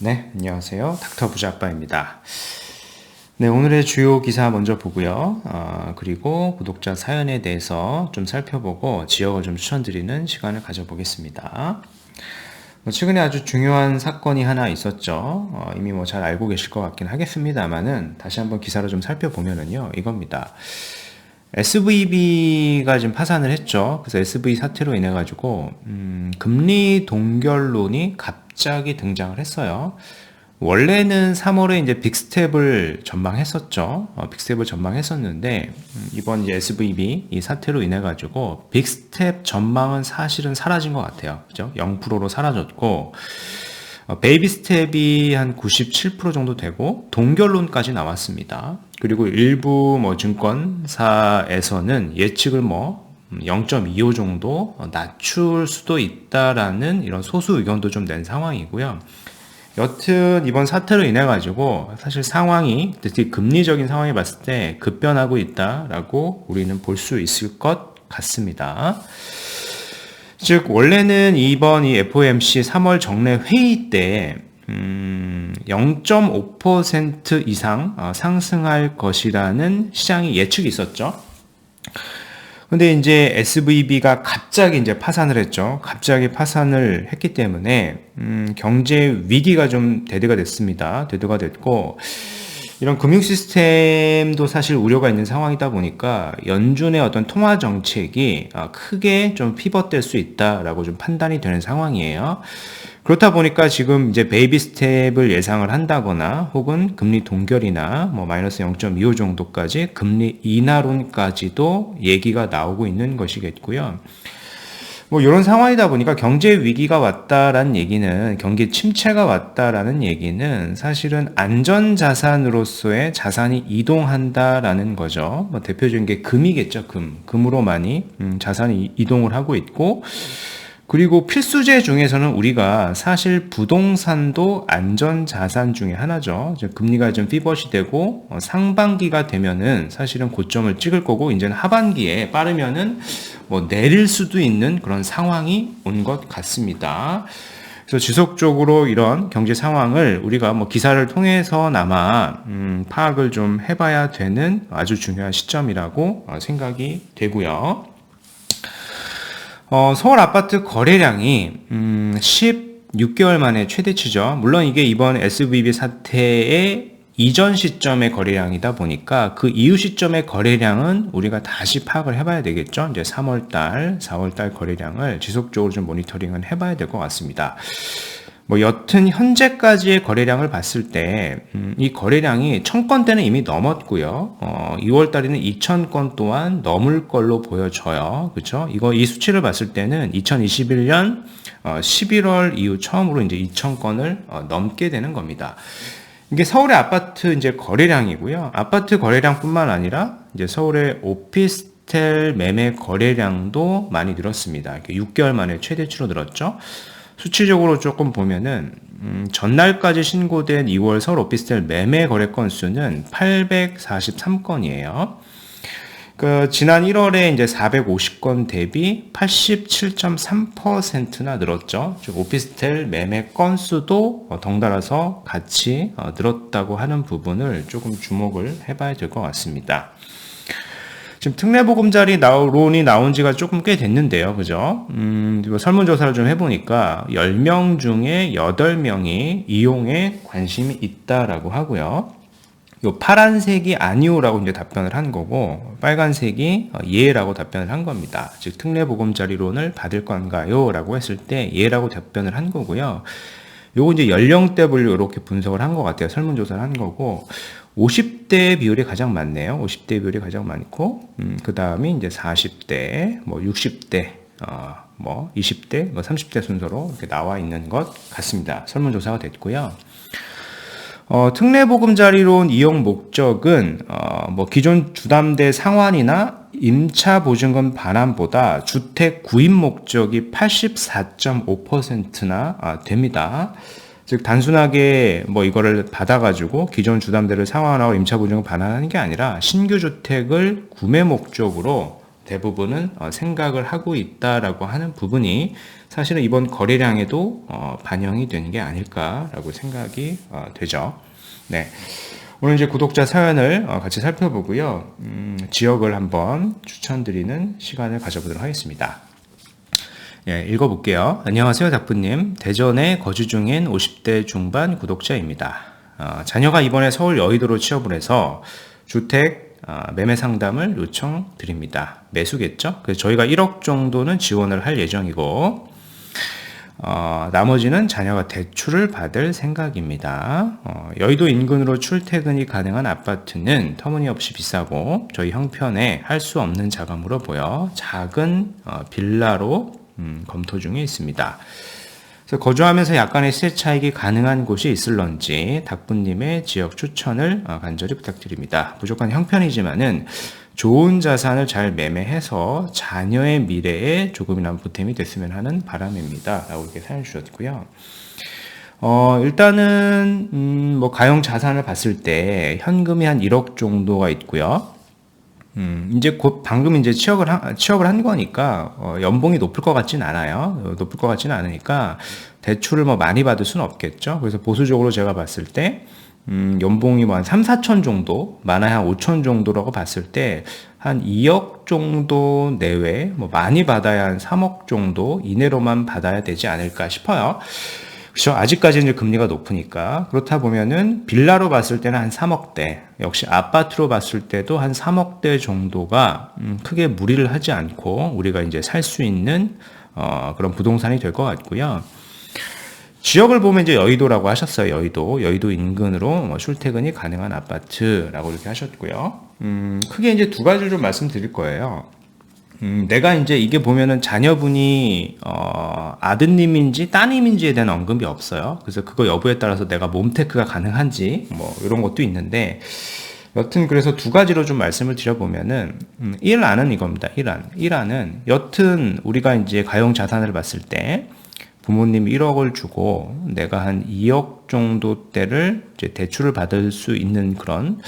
네, 안녕하세요. 닥터 부자아빠입니다. 네, 오늘의 주요 기사 먼저 보고요. 그리고 구독자 사연에 대해서 좀 살펴보고 지역을 좀 추천드리는 시간을 가져보겠습니다. 최근에 아주 중요한 사건이 하나 있었죠. 이미 잘 알고 계실 것 같긴 하겠습니다만은 다시 한번 기사를 좀 살펴보면은요, 이겁니다. SVB가 지금 파산을 했죠. 그래서 SVB 사태로 인해 가지고 금리 동결론이 갑자기 등장을 했어요. 원래는 3월에 이제 빅스텝을 전망했었죠. 빅스텝을 전망했었는데 이번 이제 SVB 이 사태로 인해 가지고 빅스텝 전망은 사실은 사라진 것 같아요. 그죠? 0%로 사라졌고 베이비 스텝이 한 97% 정도 되고 동결론까지 나왔습니다. 그리고 일부 증권사에서는 예측을 0.25 정도 낮출 수도 있다라는 이런 소수 의견도 좀 낸 상황이고요. 여튼 이번 사태로 인해 가지고 사실 상황이 특히 금리적인 상황에 봤을 때 급변하고 있다라고 우리는 볼 수 있을 것 같습니다. 즉 원래는 이번 이 FOMC 3월 정례 회의 때 0.5% 이상 상승할 것이라는 시장의 예측이 있었죠. 근데 이제 SVB가 갑자기 이제 파산을 했죠. 갑자기 파산을 했기 때문에 경제 위기가 좀 대두가 됐습니다. 대두가 됐고 이런 금융 시스템도 사실 우려가 있는 상황이다 보니까 연준의 어떤 통화 정책이 크게 좀 피벗될 수 있다라고 좀 판단이 되는 상황이에요. 그렇다 보니까 지금 이제 베이비 스텝을 예상을 한다거나 혹은 금리 동결이나 마이너스 0.25 정도까지 금리 인하론까지도 얘기가 나오고 있는 것이겠고요. 이런 상황이다 보니까 경제 위기가 왔다라는 얘기는 경기 침체가 왔다라는 얘기는 사실은 안전 자산으로서의 자산이 이동한다라는 거죠. 대표적인 게 금이겠죠. 금으로 많이 자산이 이동을 하고 있고 그리고 필수재 중에서는 우리가 사실 부동산도 안전 자산 중에 하나죠. 금리가 좀 피벗이 되고 상반기가 되면은 사실은 고점을 찍을 거고 이제는 하반기에 빠르면은 내릴 수도 있는 그런 상황이 온 것 같습니다. 그래서 지속적으로 이런 경제 상황을 우리가 기사를 통해서나마 파악을 좀 해봐야 되는 아주 중요한 시점이라고 생각이 되고요. 서울 아파트 거래량이 16개월 만에 최대치죠. 물론 이게 이번 SVB 사태의 이전 시점의 거래량이다 보니까 그 이후 시점의 거래량은 우리가 다시 파악을 해봐야 되겠죠. 이제 3월달, 4월달 거래량을 지속적으로 좀 모니터링을 해봐야 될 것 같습니다. 여튼 현재까지의 거래량을 봤을 때 이 거래량이 1000건대는 이미 넘었고요. 2월달에는 2000건 또한 넘을 걸로 보여져요. 그렇죠? 이 수치를 봤을 때는 2021년 11월 이후 처음으로 이제 2000건을 넘게 되는 겁니다. 이게 서울의 아파트 이제 거래량이고요. 아파트 거래량뿐만 아니라 이제 서울의 오피스텔 매매 거래량도 많이 늘었습니다. 6개월 만에 최대치로 늘었죠. 수치적으로 조금 보면은 전날까지 신고된 2월 서울 오피스텔 매매 거래 건수는 843건이에요. 지난 1월에 이제 450건 대비 87.3%나 늘었죠. 즉 오피스텔 매매 건수도 덩달아서 같이 늘었다고 하는 부분을 조금 주목을 해봐야 될 것 같습니다. 지금 특례보금자리론이 나온 지가 조금 꽤 됐는데요. 그죠? 설문조사를 좀 해보니까 10명 중에 8명이 이용에 관심이 있다라고 하고요. 요 파란색이 아니오라고 이제 답변을 한 거고, 빨간색이 예라고 답변을 한 겁니다. 즉, 특례보금자리론을 받을 건가요? 라고 했을 때 예라고 답변을 한 거고요. 요거 이제 연령대별로 이렇게 분석을 한 것 같아요. 설문조사를 한 거고, 50대 비율이 가장 많네요. 50대 비율이 가장 많고, 그 다음이 이제 40대, 60대, 20대, 30대 순서로 이렇게 나와 있는 것 같습니다. 설문조사가 됐고요. 특례보금자리론 이용 목적은, 기존 주담대 상환이나 임차보증금 반환보다 주택 구입 목적이 84.5%나 됩니다. 즉 단순하게 이거를 받아가지고 기존 주담대를 상환하고 임차보증을 반환하는 게 아니라 신규 주택을 구매 목적으로 대부분은 생각을 하고 있다라고 하는 부분이 사실은 이번 거래량에도 반영이 되는 게 아닐까라고 생각이 되죠. 네. 오늘 이제 구독자 사연을 같이 살펴보고요. 지역을 한번 추천드리는 시간을 가져보도록 하겠습니다. 예, 읽어볼게요. 안녕하세요, 닥부님. 대전에 거주 중인 50대 중반 구독자입니다. 자녀가 이번에 서울 여의도로 취업을 해서 주택 매매 상담을 요청드립니다. 매수겠죠? 그래서 저희가 1억 정도는 지원을 할 예정이고 나머지는 자녀가 대출을 받을 생각입니다. 여의도 인근으로 출퇴근이 가능한 아파트는 터무니없이 비싸고 저희 형편에 할 수 없는 자금으로 보여 작은 빌라로 검토 중에 있습니다. 그래서 거주하면서 약간의 시세 차익이 가능한 곳이 있을런지 닥부님의 지역 추천을 간절히 부탁드립니다. 무조건 형편이지만은 좋은 자산을 잘 매매해서 자녀의 미래에 조금이나마 보탬이 됐으면 하는 바람입니다. 라고 이렇게 사연 주셨고요. 일단은 뭐 가용 자산을 봤을 때 현금이 한 1억 정도가 있고요. 이제 곧 방금 이제 취업을 한 거니까, 연봉이 높을 것 같진 않아요. 높을 것 같지는 않으니까, 대출을 뭐 많이 받을 수는 없겠죠. 그래서 보수적으로 제가 봤을 때, 연봉이 뭐 한 3, 4천 정도, 많아야 한 5천 정도라고 봤을 때, 한 2억 정도 내외, 뭐 많이 받아야 한 3억 정도 이내로만 받아야 되지 않을까 싶어요. 그렇죠. 아직까지는 이제 금리가 높으니까. 그렇다 보면은 빌라로 봤을 때는 한 3억대, 역시 아파트로 봤을 때도 한 3억대 정도가 크게 무리를 하지 않고 우리가 이제 살 수 있는 그런 부동산이 될 것 같고요. 지역을 보면 이제 여의도라고 하셨어요. 여의도 인근으로 뭐 출퇴근이 가능한 아파트라고 이렇게 하셨고요. 크게 이제 두 가지를 좀 말씀드릴 거예요. 내가 이제 이게 보면은 자녀분이 아드님인지 따님인지에 대한 언급이 없어요. 그래서 그거 여부에 따라서 내가 몸테크가 가능한지 뭐 이런 것도 있는데, 여튼 그래서 두 가지로 좀 말씀을 드려보면은 1안은 이겁니다. 1안은 여튼 우리가 이제 가용 자산을 봤을 때 부모님이 1억을 주고 내가 한 2억 정도대를 이제 대출을 받을 수 있는 그런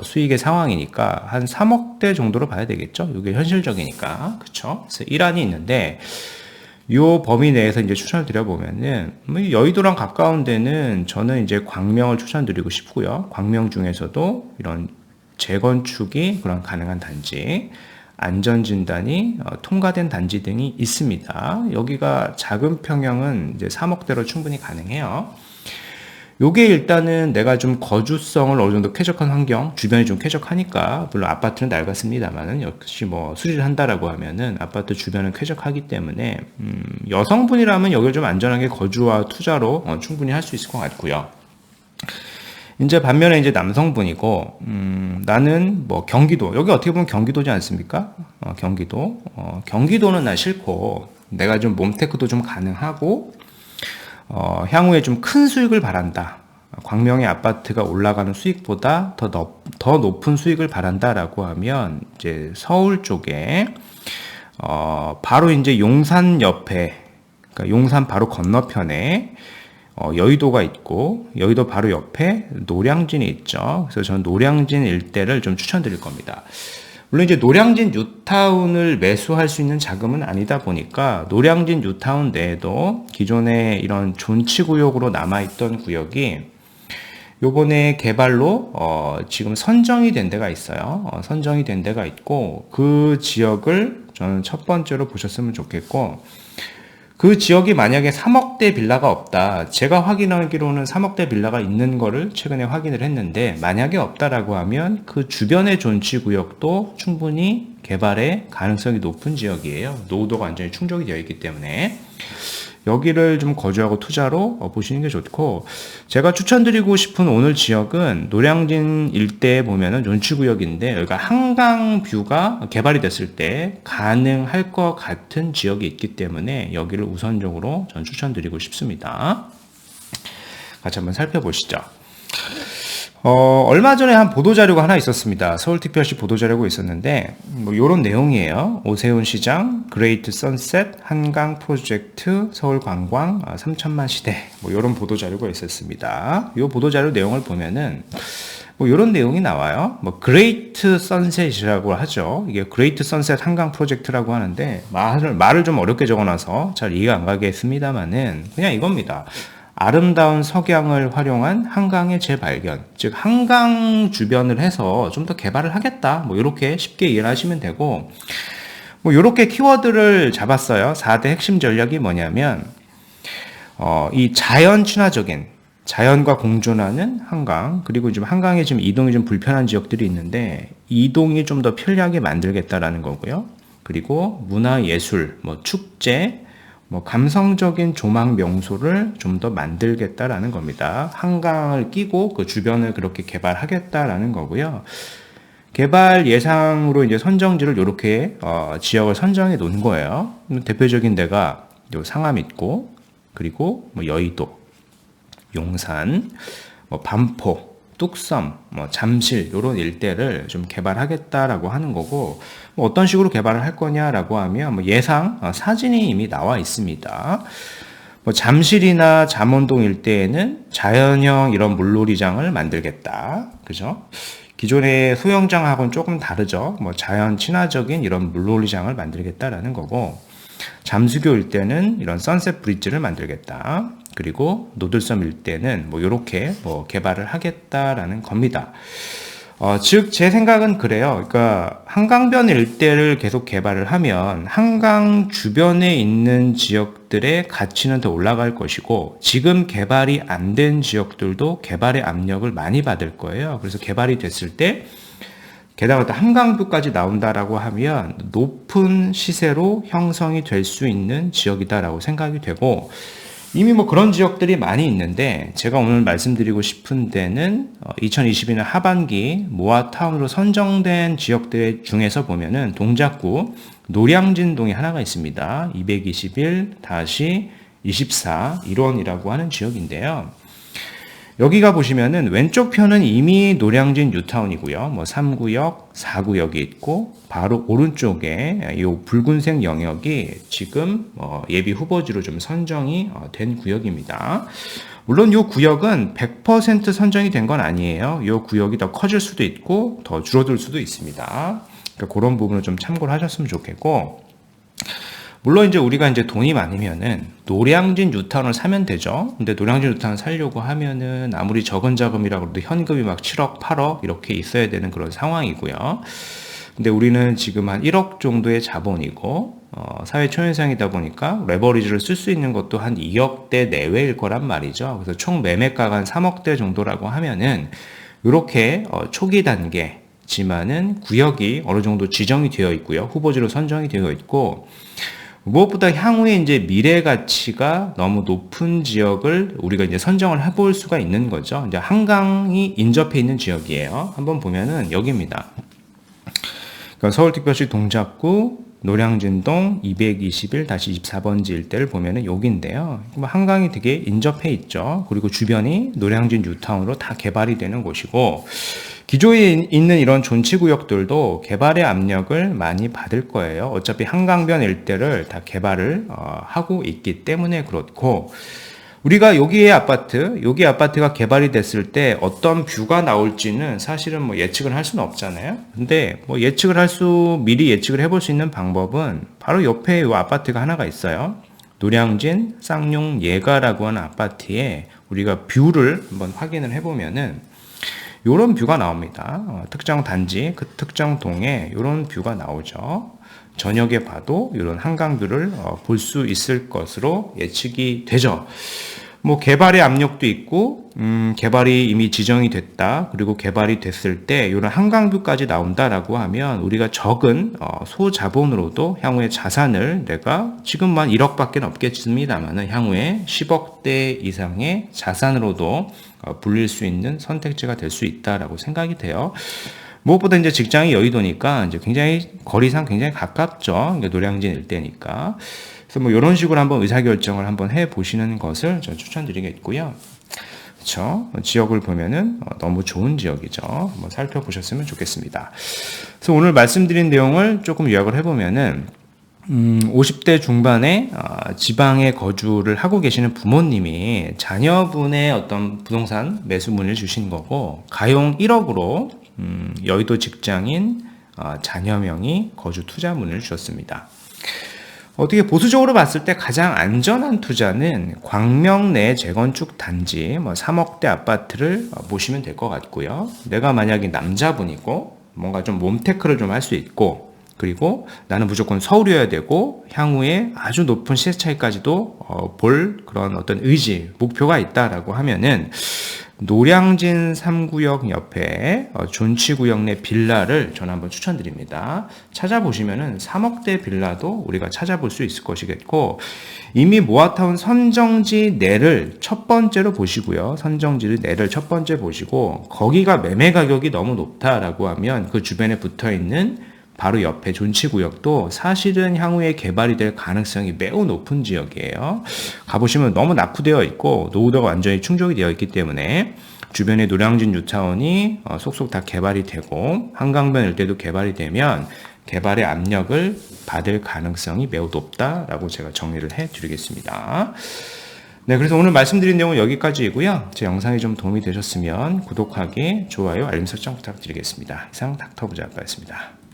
수익의 상황이니까 한 3억대 정도로 봐야 되겠죠. 이게 현실적이니까. 그쵸? 그래서 1안이 있는데, 요 범위 내에서 이제 추천을 드려보면은, 여의도랑 가까운 데는 저는 이제 광명을 추천드리고 싶고요. 광명 중에서도 이런 재건축이 그런 가능한 단지, 안전진단이 통과된 단지 등이 있습니다. 여기가 작은 평형은 이제 3억대로 충분히 가능해요. 요게 일단은 내가 좀 거주성을 어느 정도 쾌적한 환경, 주변이 좀 쾌적하니까, 물론 아파트는 낡았습니다만은 역시 뭐 수리를 한다라고 하면은 아파트 주변은 쾌적하기 때문에, 여성분이라면 여기를 좀 안전하게 거주와 투자로 충분히 할 수 있을 것 같고요. 이제 반면에 이제 남성분이고, 나는 뭐 경기도, 여기 어떻게 보면 경기도지 않습니까? 경기도는 나 싫고, 내가 좀 몸테크도 좀 가능하고, 향후에 좀 큰 수익을 바란다. 광명의 아파트가 올라가는 수익보다 더 높은 수익을 바란다라고 하면, 이제 서울 쪽에, 바로 이제 용산 옆에, 그러니까 용산 바로 건너편에, 여의도가 있고, 여의도 바로 옆에 노량진이 있죠. 그래서 저는 노량진 일대를 좀 추천드릴 겁니다. 물론 이제 노량진 뉴타운을 매수할 수 있는 자금은 아니다 보니까 노량진 뉴타운 내에도 기존에 이런 존치구역으로 남아있던 구역이 요번에 개발로 지금 선정이 된 데가 있어요. 선정이 된 데가 있고, 그 지역을 저는 첫 번째로 보셨으면 좋겠고, 그 지역이 만약에 3억대 빌라가 없다. 제가 확인하기로는 3억대 빌라가 있는 거를 최근에 확인을 했는데, 만약에 없다라고 하면 그 주변의 존치 구역도 충분히 개발의 가능성이 높은 지역이에요. 노후도가 완전히 충족이 되어 있기 때문에 여기를 좀 거주하고 투자로 보시는 게 좋고, 제가 추천드리고 싶은 오늘 지역은 노량진 일대에 보면은 존치구역인데, 여기가 한강 뷰가 개발이 됐을 때 가능할 것 같은 지역이 있기 때문에 여기를 우선적으로 전 추천드리고 싶습니다. 같이 한번 살펴보시죠. 얼마 전에 한 보도자료가 하나 있었습니다. 서울특별시 보도자료가 있었는데, 뭐, 요런 내용이에요. 오세훈 시장, 그레이트 선셋, 한강 프로젝트, 서울 관광, 3천만 시대. 뭐, 요런 보도자료가 있었습니다. 요 보도자료 내용을 보면은, 뭐 이런 내용이 나와요. 뭐 그레이트 선셋이라고 하죠. 이게 그레이트 선셋 한강 프로젝트라고 하는데 말을 좀 어렵게 적어놔서 잘 이해가 안 가겠습니다만은 그냥 이겁니다. 아름다운 석양을 활용한 한강의 재발견, 즉 한강 주변을 해서 좀 더 개발을 하겠다. 뭐 이렇게 쉽게 이해를 하시면 되고, 뭐 이렇게 키워드를 잡았어요. 4대 핵심 전략이 뭐냐면 이 자연 친화적인 자연과 공존하는 한강, 그리고 지금 한강에 지금 이동이 좀 불편한 지역들이 있는데 이동이 좀 더 편리하게 만들겠다라는 거고요. 그리고 문화예술, 뭐 축제, 뭐 감성적인 조망 명소를 좀 더 만들겠다라는 겁니다. 한강을 끼고 그 주변을 그렇게 개발하겠다라는 거고요. 개발 예상으로 이제 선정지를 이렇게 지역을 선정해 놓은 거예요. 대표적인 데가 상암 있고, 그리고 뭐 여의도, 용산, 뭐 반포, 뚝섬, 뭐 잠실 이런 일대를 좀 개발하겠다라고 하는 거고, 뭐 어떤 식으로 개발을 할 거냐라고 하면 뭐 예상 사진이 이미 나와 있습니다. 뭐 잠실이나 잠원동 일대에는 자연형 이런 물놀이장을 만들겠다, 그죠? 기존의 소형장하고는 조금 다르죠. 뭐 자연 친화적인 이런 물놀이장을 만들겠다라는 거고, 잠수교 일대는 이런 선셋 브릿지를 만들겠다. 그리고 노들섬 일대는 뭐 이렇게 뭐 개발을 하겠다라는 겁니다. 즉 제 생각은 그래요. 그러니까 한강변 일대를 계속 개발을 하면 한강 주변에 있는 지역들의 가치는 더 올라갈 것이고, 지금 개발이 안 된 지역들도 개발의 압력을 많이 받을 거예요. 그래서 개발이 됐을 때 게다가 또 한강뷰까지 나온다라고 하면 높은 시세로 형성이 될 수 있는 지역이다라고 생각이 되고, 이미 뭐 그런 지역들이 많이 있는데 제가 오늘 말씀드리고 싶은 데는 2022년 하반기 모아타운으로 선정된 지역들 중에서 보면은 동작구 노량진동이 하나가 있습니다. 221-24 1원이라고 하는 지역인데요. 여기가 보시면은 왼쪽 편은 이미 노량진 뉴타운이고요. 뭐 3구역, 4구역이 있고, 바로 오른쪽에 이 붉은색 영역이 지금 예비 후보지로 좀 선정이 된 구역입니다. 물론 이 구역은 100% 선정이 된 건 아니에요. 이 구역이 더 커질 수도 있고 더 줄어들 수도 있습니다. 그러니까 그런 부분을 좀 참고를 하셨으면 좋겠고, 물론 이제 우리가 이제 돈이 많으면은 노량진 뉴타운을 사면 되죠. 근데 노량진 뉴타운 살려고 하면은 아무리 적은 자금이라고 해도 현금이 막 7억, 8억 이렇게 있어야 되는 그런 상황이고요. 근데 우리는 지금 한 1억 정도의 자본이고, 사회 초년생이다 보니까 레버리지를 쓸 수 있는 것도 한 2억대 내외일 거란 말이죠. 그래서 총 매매가가 한 3억대 정도라고 하면은 이렇게 초기 단계지만은 구역이 어느 정도 지정이 되어 있고요. 후보지로 선정이 되어 있고, 무엇보다 향후에 이제 미래 가치가 너무 높은 지역을 우리가 이제 선정을 해볼 수가 있는 거죠. 이제 한강이 인접해 있는 지역이에요. 한번 보면은 여기입니다. 그러니까 서울특별시 동작구 노량진동 221-24번지 일대를 보면은 여기인데요. 한강이 되게 인접해 있죠. 그리고 주변이 노량진 뉴타운으로 다 개발이 되는 곳이고, 기존에 있는 이런 존치구역들도 개발의 압력을 많이 받을 거예요. 어차피 한강변 일대를 다 개발을 하고 있기 때문에 그렇고, 우리가 여기 아파트가 개발이 됐을 때 어떤 뷰가 나올지는 사실은 뭐 예측을 할 수는 없잖아요. 근데 뭐 미리 예측을 해볼 수 있는 방법은 바로 옆에 이 아파트가 하나가 있어요. 노량진 쌍용 예가라고 하는 아파트에 우리가 뷰를 한번 확인을 해보면은 요런 뷰가 나옵니다. 특정 단지, 그 특정 동에 요런 뷰가 나오죠. 저녁에 봐도 이런 한강뷰를 볼 수 있을 것으로 예측이 되죠. 뭐 개발의 압력도 있고, 개발이 이미 지정이 됐다. 그리고 개발이 됐을 때 이런 한강뷰까지 나온다라고 하면 우리가 적은 소자본으로도 향후에 자산을 내가 지금만 1억밖에 없겠습니다만은 향후에 10억대 이상의 자산으로도 불릴 수 있는 선택지가 될 수 있다라고 생각이 돼요. 무엇보다 이제 직장이 여의도니까 이제 굉장히 거리상 굉장히 가깝죠. 노량진 일대니까. 그래서 뭐 이런 식으로 한번 의사결정을 한번 해 보시는 것을 저 추천드리겠고요. 그렇죠? 지역을 보면은 너무 좋은 지역이죠. 한번 살펴보셨으면 좋겠습니다. 그래서 오늘 말씀드린 내용을 조금 요약을 해보면은 50대 중반에 지방에 거주를 하고 계시는 부모님이 자녀분의 어떤 부동산 매수 문의를 주신 거고, 가용 1억으로 여의도 직장인 자녀명의 거주 투자 문의를 주셨습니다. 어떻게 보수적으로 봤을 때 가장 안전한 투자는 광명 내 재건축 단지 3억대 아파트를 보시면 될 것 같고요. 내가 만약에 남자분이고 뭔가 좀 몸테크를 좀 할 수 있고, 그리고 나는 무조건 서울이어야 되고 향후에 아주 높은 시세 차이까지도 볼 그런 어떤 의지, 목표가 있다라고 하면은 노량진 3구역 옆에 존치구역 내 빌라를 저는 한번 추천드립니다. 찾아보시면은 3억대 빌라도 우리가 찾아볼 수 있을 것이겠고, 이미 모아타운 선정지 내를 첫 번째로 보시고요. 선정지 내를 첫 번째 보시고, 거기가 매매 가격이 너무 높다라고 하면 그 주변에 붙어 있는 바로 옆에 존치구역도 사실은 향후에 개발이 될 가능성이 매우 높은 지역이에요. 가보시면 너무 낙후되어 있고 노후도가 완전히 충족이 되어 있기 때문에 주변에 노량진 뉴타운이 속속 다 개발이 되고 한강변 일대도 개발이 되면 개발의 압력을 받을 가능성이 매우 높다라고 제가 정리를 해드리겠습니다. 네, 그래서 오늘 말씀드린 내용은 여기까지이고요. 제 영상이 좀 도움이 되셨으면 구독하기, 좋아요, 알림 설정 부탁드리겠습니다. 이상 닥터부자였습니다.